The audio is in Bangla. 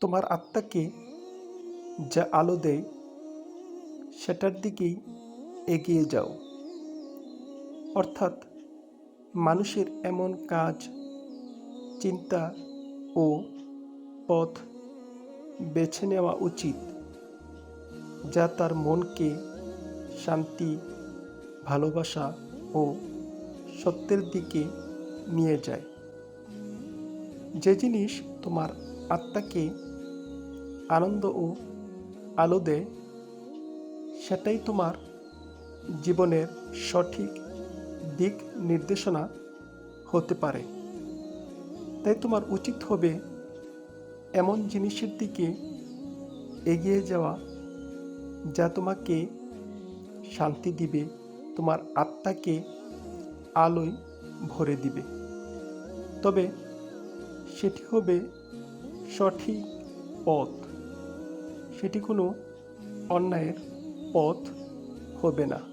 তোমার আত্মাকে যা আলো দেয় সেটার দিকেই এগিয়ে যাও। অর্থাৎ মানুষের এমন কাজ, চিন্তা ও পথ বেছে নেওয়া উচিত যা তার মনকে শান্তি, ভালোবাসা ও সত্যের দিকে নিয়ে যায়। যে জিনিস তোমার আত্মাকে আনন্দ ও আলো দেয় সেটাই তোমার জীবনের সঠিক দিক নির্দেশনা হতে পারে। তাই তোমার উচিত হবে এমন জিনিসের দিকে এগিয়ে যাওয়া যা তোমাকে শান্তি দিবে, তোমার আত্মাকে আলোয় ভরে দিবে। তবে সেটি হবে সঠিক পথ, সেটি কোনো অন্যায়ের পথ হবে না।